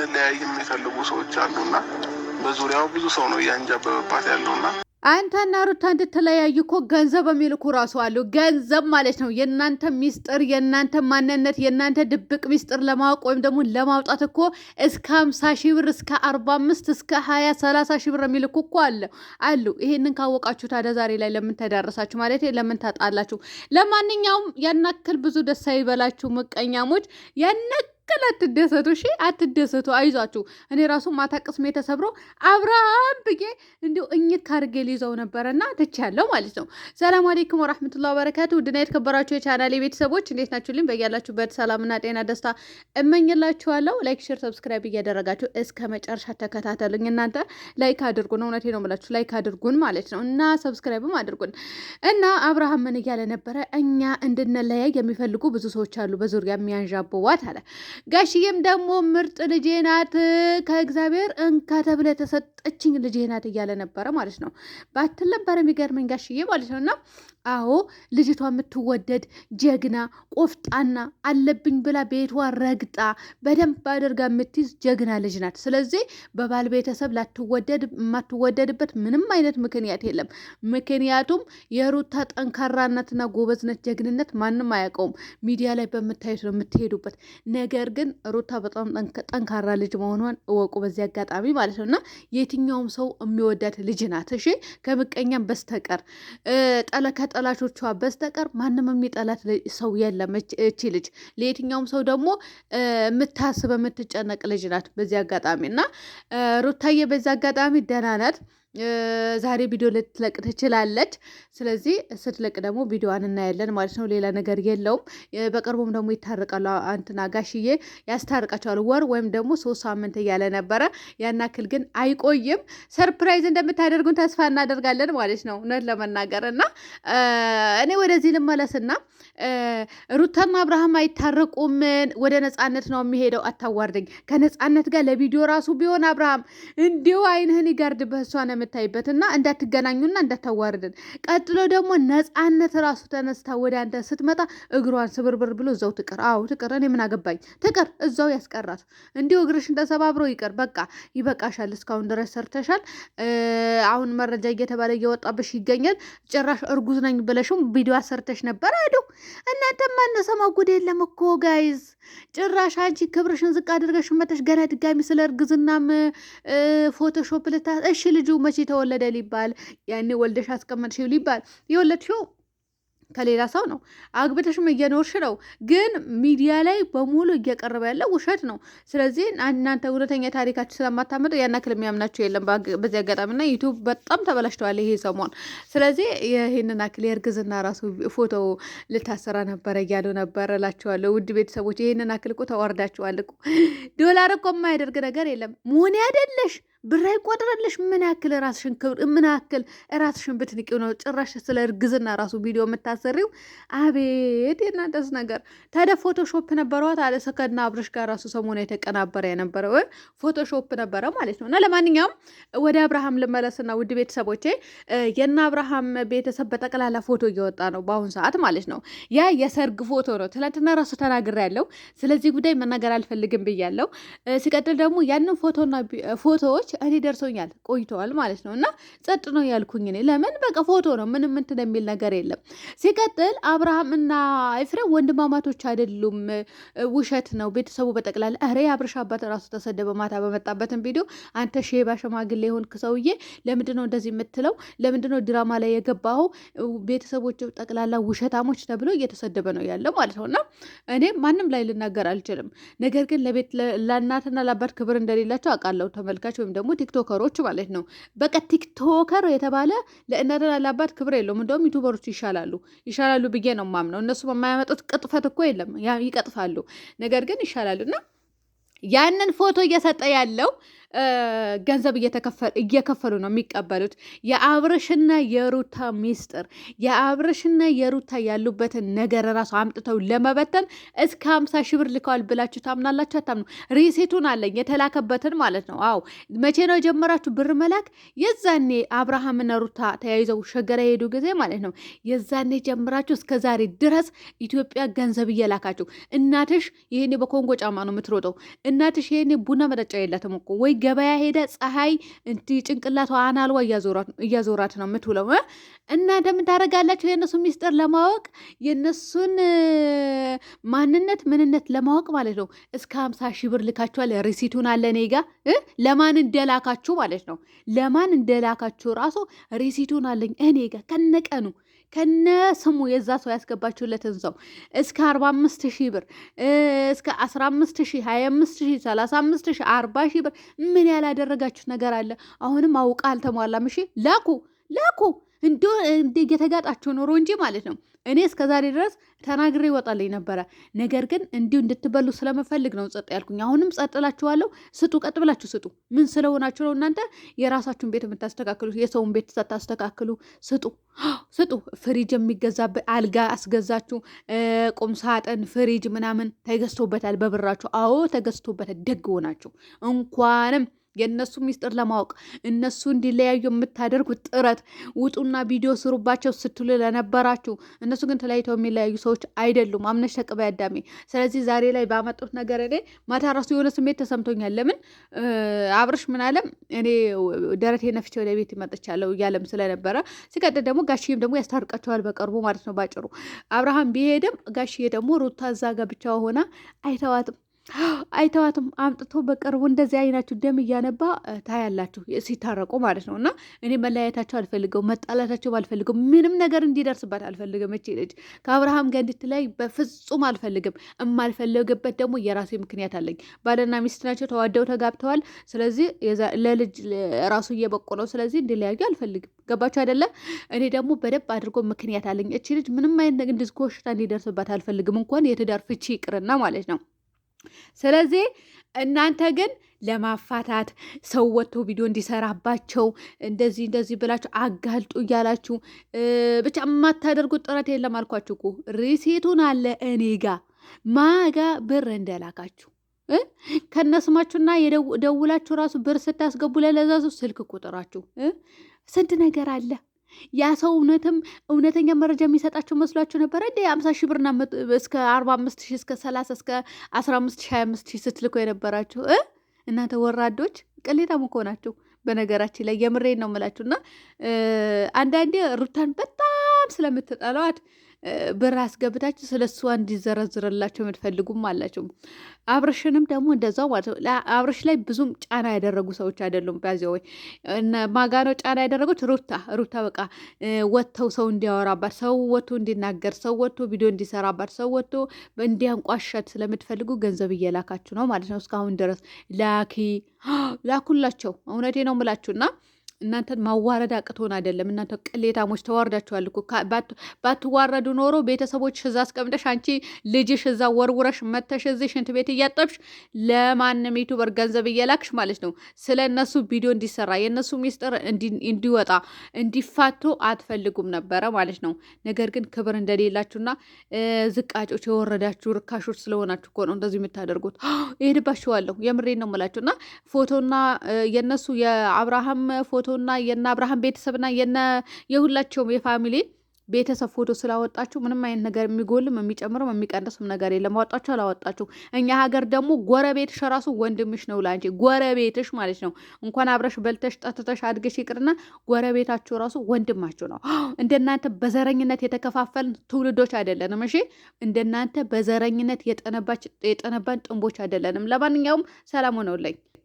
እንድንለያይ የሚፈልጉ ሰዎች አሉና በዙሪያው ብዙ ሰው ነው እያንጃበበባት ያለውና አንተና ሩታ እንድትለያዩ እኮ ገንዘብ የሚልኩ ራሱ አሉ። ገንዘብ ማለት ነው የእናንተ ሚስጥር፣ የእናንተ ማንነት፣ የእናንተ ድብቅ ሚስጥር ለማወቅ ወይም ደግሞ ለማውጣት እኮ እስከ 50 ሺህ ብር እስከ 45 እስከ 20 30 ሺህ ብር የሚልኩ እኮ አሉ። ይሄንን ካወቃችሁ ታዲያ ዛሬ ላይ ለምን ተዳረሳችሁ? ማለት ለምን ታጣላችሁ? ለማንኛውም ያናክል ብዙ ደስ አይበላችሁ ምቀኛሞች፣ ያናክል አትደሰቱ። እሺ አትደሰቱ፣ አይዟችሁ። እኔ ራሱ ማታ ቅስሜ ተሰብሮ አብርሃም ብዬ እንዲሁ እኝክ አድርጌ ሊይዘው ነበረና ትቻለሁ ማለት ነው። ሰላም አለይኩም ወራህመቱላሂ ወበረካቱ። ውድና የተከበራችሁ የቻናሌ ቤተሰቦች እንዴት ናችሁልኝ? በያላችሁበት ሰላምና ጤና ደስታ እመኝላችኋለሁ። ላይክ፣ ሼር፣ ሰብስክራይብ እያደረጋችሁ እስከ መጨረሻ ተከታተሉኝ። እናንተ ላይክ አድርጉን፣ እውነቴ ነው የምላችሁ ላይክ አድርጉን ማለት ነው እና ሰብስክራይብም አድርጉን እና አብርሃም ምን እያለ ነበረ? እኛ እንድንለያይ የሚፈልጉ ብዙ ሰዎች አሉ በዙሪያ የሚያንዣብቧት አለ። ጋሽዬም ደግሞ ምርጥ ልጄ ናት ከእግዚአብሔር እንካ ተብለ የተሰጠችኝ ልጄ ናት እያለ ነበረ ማለት ነው። ባትል ነበር የሚገርመኝ ጋሽዬ ማለት ነው። እና አዎ ልጅቷ የምትወደድ ጀግና ቆፍጣና አለብኝ ብላ ቤቷ ረግጣ በደንብ አድርጋ የምትይዝ ጀግና ልጅ ናት። ስለዚህ በባል ቤተሰብ ላትወደድ የማትወደድበት ምንም አይነት ምክንያት የለም። ምክንያቱም የሩታ ጠንካራነትና ጎበዝነት ጀግንነት ማንም አያውቀውም። ሚዲያ ላይ በምታዩት ነው የምትሄዱበት። ነገር ግን ሩታ በጣም ጠንካራ ልጅ መሆኗን እወቁ በዚህ አጋጣሚ ማለት ነው። እና የትኛውም ሰው የሚወዳት ልጅ ናት። እሺ ከምቀኛም በስተቀር ከጠላቾቿ በስተቀር ማንም የሚጠላት ሰው የለም። እቺ ልጅ ለየትኛውም ሰው ደግሞ የምታስብ የምትጨነቅ ልጅ ናት በዚህ አጋጣሚ እና ሩታዬ በዚህ አጋጣሚ ደህና ናት። ዛሬ ቪዲዮ ልትለቅ ትችላለች። ስለዚህ ስትለቅ ደግሞ ቪዲዮዋን እናያለን ማለት ነው። ሌላ ነገር የለውም። በቅርቡም ደግሞ ይታረቃሉ። አንትና ጋሽዬ ያስታርቃቸዋል። ወር ወይም ደግሞ 3 ሳምንት እያለ ነበረ። ያናክል ግን አይቆይም። ሰርፕራይዝ እንደምታደርጉን ተስፋ እናደርጋለን ማለት ነው እውነት ለመናገር እና እኔ ወደዚህ ልመለስና ሩታና አብርሃም አይታረቁም። ወደ ነፃነት ነው የሚሄደው። አታዋርደኝ። ከነፃነት ጋር ለቪዲዮ ራሱ ቢሆን አብርሃም እንዲሁ አይንህን ይጋርድብህ እሷን የምታይበትና እንዳትገናኙና እንዳታዋርድን። ቀጥሎ ደግሞ ነፃነት ራሱ ተነስታ ወደ አንተ ስትመጣ እግሯን ስብርብር ብሎ እዛው ትቅር። አዎ ትቅር። እኔ ምን አገባኝ? ትቅር፣ እዛው ያስቀራት። እንዲሁ እግርሽን ተሰባብሮ ይቅር። በቃ ይበቃሻል። እስካሁን ድረስ ሰርተሻል። አሁን መረጃ እየተባለ እየወጣብሽ ይገኛል። ጭራሽ እርጉዝ ነኝ ብለሽም ቪዲዮ ሰርተሽ ነበር አይዱ። እናንተ ማነሰማው ጉድ የለም እኮ ጋይዝ። ጭራሽ አንቺ ክብርሽን ዝቅ አድርገሽ መተሽ ገና ድጋሚ ስለ እርግዝናም ፎቶሾፕ እሺ ልጁ መቼ ተወለደ ሊባል ያኔ ወልደሽ አስቀመጥሽው ሊባል የወለድሽው ከሌላ ሰው ነው። አግብተሽም እየኖርሽ ነው። ግን ሚዲያ ላይ በሙሉ እየቀረበ ያለው ውሸት ነው። ስለዚህ እናንተ እውነተኛ ታሪካችሁ ስለማታመጡ ያን ያክል የሚያምናችሁ የለም በዚህ አጋጣሚና ዩቱብ በጣም ተበላሽተዋል ይሄ ሰሞን። ስለዚህ ይህንን አክል የእርግዝና ራሱ ፎቶ ልታሰራ ነበረ እያሉ ነበረ እላችኋለሁ። ውድ ቤተሰቦች ይህንን አክል እኮ ተዋርዳችኋል እኮ። ዶላር እኮ የማያደርግ ነገር የለም። መሆን ያደለሽ ብር አይቆጥረልሽ። ምን ያክል ራስሽን ክብር ምን ያክል ራስሽን ብትንቂው ነው ጭራሽ ስለ እርግዝና ራሱ ቪዲዮ የምታሰሪው? አቤት የእናንተስ ነገር። ታዲያ ፎቶሾፕ ነበረዋት አለ ሰከና አብረሽ ጋር ራሱ ሰሞኑ የተቀናበረ የነበረ ፎቶሾፕ ነበረ ማለት ነው። እና ለማንኛውም ወደ አብርሃም ልመለስና ውድ ቤተሰቦቼ የእነ አብርሃም ቤተሰብ በጠቅላላ ፎቶ እየወጣ ነው በአሁኑ ሰዓት ማለት ነው። ያ የሰርግ ፎቶ ነው። ትናንትና ራሱ ተናግሬያለሁ። ስለዚህ ጉዳይ መናገር አልፈልግም ብያለሁ። ሲቀጥል ደግሞ ያንን ፎቶዎች እኔ ደርሶኛል ቆይተዋል ማለት ነው። እና ጸጥ ነው ያልኩኝ እኔ ለምን በቃ ፎቶ ነው ምንም እንትን የሚል ነገር የለም። ሲቀጥል አብርሃም እና ኤፍሬም ወንድማማቶች አይደሉም፣ ውሸት ነው ቤተሰቡ በጠቅላላ። ኧረ የአብርሽ አባት ራሱ ተሰደበ ማታ በመጣበትን ቪዲዮ። አንተ ሼባ ሸማግሌ የሆንክ ሰውዬ ለምንድን ነው እንደዚህ የምትለው? ለምንድን ነው ድራማ ላይ የገባኸው? ቤተሰቦች ጠቅላላ ውሸታሞች ተብሎ እየተሰደበ ነው ያለው ማለት ነው። እና እኔ ማንም ላይ ልናገር አልችልም። ነገር ግን ለእናትና ለአባት ክብር እንደሌላቸው አውቃለሁ ተመልካች ወይም ደግሞ ቲክቶከሮች ማለት ነው። በቃ ቲክቶከር የተባለ ለእናትና ለአባት ክብር የለውም። እንደውም ዩቱበሮች ይሻላሉ ብዬ ነው ማምነው። እነሱ በማያመጡት ቅጥፈት እኮ የለም፣ ይቀጥፋሉ። ነገር ግን ይሻላሉ እና ያንን ፎቶ እየሰጠ ያለው ገንዘብ እየከፈሉ ነው የሚቀበሉት። የአብርሽና የሩታ ሚስጥር የአብርሽና የሩታ ያሉበትን ነገር ራሱ አምጥተው ለመበተን እስከ 50 ሺህ ብር ልከዋል ብላችሁ ታምናላችሁ? አታምኑ? ሪሲቱን አለኝ የተላከበትን ማለት ነው። አዎ መቼ ነው የጀመራችሁ ብር መላክ? የዛኔ አብርሃምና ሩታ ተያይዘው ሸገር የሄዱ ጊዜ ማለት ነው። የዛኔ ጀምራችሁ እስከ ዛሬ ድረስ ኢትዮጵያ ገንዘብ እየላካችሁ። እናትሽ ይሄኔ በኮንጎ ጫማ ነው የምትሮጠው። እናትሽ ይሄኔ ቡና መጠጫ የላትም እኮ ወይ ገበያ ሄደ ፀሐይ ጭንቅላቷ አናልዋ እያዞራት ነው የምትውለው። እና እንደምን ታደርጋላችሁ? የእነሱ ሚስጥር ለማወቅ የእነሱን ማንነት ምንነት ለማወቅ ማለት ነው። እስከ 50 ሺህ ብር ልካችኋል። ሪሲቱን አለ እኔ ጋ ለማን እንደላካችሁ ማለት ነው። ለማን እንደላካችሁ ራሱ ሪሲቱን አለኝ እኔ ጋ ከነቀኑ ከነ ስሙ የዛ ሰው ያስገባችሁለትን ሰው እስከ 45 ሺህ ብር እስከ 15 ሺህ 25 ሺህ 35 ሺህ 40 ሺህ ብር ምን ያላደረጋችሁት ነገር አለ? አሁንም አውቃ አልተሟላም። እሺ ላኩ እንደ እየተጋጣችሁ ኖሮ እንጂ ማለት ነው። እኔ እስከ ዛሬ ድረስ ተናግሬ ይወጣልኝ ነበረ። ነገር ግን እንዲሁ እንድትበሉ ስለመፈልግ ነው ጸጥ ያልኩኝ። አሁንም ጸጥ እላችኋለሁ። ስጡ፣ ቀጥ ብላችሁ ስጡ። ምን ስለሆናችሁ ነው እናንተ የራሳችሁን ቤት የምታስተካክሉ? የሰውን ቤት ሳታስተካክሉ ስጡ። ፍሪጅ የሚገዛበት አልጋ አስገዛችሁ፣ ቁም ሳጥን፣ ፍሪጅ ምናምን ተገዝቶበታል በብራችሁ። አዎ ተገዝቶበታል። ደግ ሆናችሁ እንኳንም የእነሱ ሚስጥር ለማወቅ እነሱ እንዲለያዩ የምታደርጉት ጥረት ውጡና ቪዲዮ ስሩባቸው ስትሉ ለነበራችሁ፣ እነሱ ግን ተለያይተው የሚለያዩ ሰዎች አይደሉም። አምነሽ ተቀበይ አዳሜ። ስለዚህ ዛሬ ላይ ባመጡት ነገር እኔ ማታ ራሱ የሆነ ስሜት ተሰምቶኛል። ለምን አብርሽ ምን አለም እኔ ደረቴ ነፍቼ ወደ ቤት ይመጥቻለሁ እያለም ስለነበረ፣ ሲቀጥል ደግሞ ጋሽዬም ደግሞ ያስታርቃቸዋል በቅርቡ ማለት ነው። ባጭሩ አብርሃም ቢሄድም ጋሽዬ ደግሞ ሩታ እዛ ጋ ብቻ ሆና አይተዋትም አምጥቶ በቅርቡ እንደዚህ አይናችሁ ደም እያነባ ታያላችሁ ሲታረቁ ማለት ነው። እና እኔ መለያየታቸው አልፈልገው፣ መጣላታቸው አልፈልገው፣ ምንም ነገር እንዲደርስበት አልፈልግም። እቺ ልጅ ከአብርሃም ጋር እንድትለያይ በፍጹም አልፈልግም። የማልፈልግበት ደግሞ የራሴ ምክንያት አለኝ። ባልና ሚስት ናቸው፣ ተዋደው ተጋብተዋል። ስለዚህ ለልጅ ራሱ እየበቁ ነው። ስለዚህ እንዲለያዩ አልፈልግም። ገባችሁ አይደለም? እኔ ደግሞ በደንብ አድርጎ ምክንያት አለኝ። እቺ ልጅ ምንም አይነት እንድዚህ ኮሽታ እንዲደርስበት አልፈልግም። እንኳን የትዳር ፍቺ ይቅርና ማለት ነው። ስለዚህ እናንተ ግን ለማፋታት ሰው ወጥቶ ቪዲዮ እንዲሰራባቸው እንደዚህ ብላችሁ አጋልጡ እያላችሁ ብቻ የማታደርጉት ጥረት የለም አልኳችሁ እኮ። ሪሲቱን አለ እኔ ጋ ማጋ ብር እንደላካችሁ ከነስማችሁና የደውላችሁ ራሱ ብር ስታስገቡ ለለዛዙ ስልክ ቁጥራችሁ ስንት ነገር አለ። ያ ሰው እውነተኛ መረጃ የሚሰጣቸው መስሏቸው ነበረ እንዴ? 50 ሺህ ብርና እስከ 45 ሺህ እስከ 30 እስከ 15 ሺህ 25 ሺህ ስትልኮ የነበራችሁ እናንተ ወራዶች ቅሌታም እኮ ናቸው። በነገራችን ላይ የምሬን ነው የምላችሁና አንዳንዴ ሩታን በጣም ስለምትጠሏት ብር አስገብታችሁ ስለ እሷ እንዲዘረዝርላቸው የምትፈልጉም አላቸው። አብርሽንም ደግሞ እንደዛው ማለት ነው። አብርሽ ላይ ብዙም ጫና ያደረጉ ሰዎች አይደሉም። በዚያ ወይ ማጋነው ጫና ያደረጉት ሩታ በቃ ወጥተው ሰው እንዲያወራባት፣ ሰው ወጥቶ እንዲናገር፣ ሰው ወጥቶ ቪዲዮ እንዲሰራባት፣ ሰው ወጥቶ እንዲያንቋሻት ስለምትፈልጉ ገንዘብ እየላካችሁ ነው ማለት ነው። እስካሁን ድረስ ላኩላቸው። እውነቴ ነው የምላችሁና እናንተን ማዋረድ አቅቶን አይደለም። እናንተ ቅሌታሞች ተዋርዳችኋል እኮ። ባትዋረዱ ኖሮ ቤተሰቦች እዛ አስቀምጠሽ አንቺ ልጅሽ እዛ ወርውረሽ መተሽ እዚህ ሽንት ቤት እያጠብሽ ለማንም ዩቱበር ገንዘብ እየላክሽ ማለት ነው። ስለ እነሱ ቪዲዮ እንዲሰራ የእነሱ ሚስጥር እንዲወጣ እንዲፋቱ አትፈልጉም ነበረ ማለት ነው። ነገር ግን ክብር እንደሌላችሁና ዝቃጮች የወረዳችሁ ርካሾች ስለሆናችሁ እኮ ነው እንደዚህ የምታደርጉት። ይሄድባችኋለሁ። የምሬን ነው የምላችሁና ፎቶና የእነሱ የአብርሃም ፎቶና የነ አብርሃም ቤተሰብና የሁላቸውም የፋሚሊ ቤተሰብ ፎቶ ስላወጣችሁ ምንም አይነት ነገር የሚጎልም የሚጨምርም የሚቀንስም ነገር የለም። አወጣችሁ አላወጣችሁ። እኛ ሀገር ደግሞ ጎረቤትሽ ራሱ ወንድምሽ ነው ላንቺ፣ ጎረቤትሽ ማለት ነው። እንኳን አብረሽ በልተሽ ጠጥተሽ አድገሽ ይቅርና ጎረቤታችሁ ራሱ ወንድማችሁ ነው። እንደናንተ በዘረኝነት የተከፋፈልን ትውልዶች አይደለንም። እሺ፣ እንደናንተ በዘረኝነት የጠነባን ጥንቦች አይደለንም። ለማንኛውም ሰላም ሆነውልኝ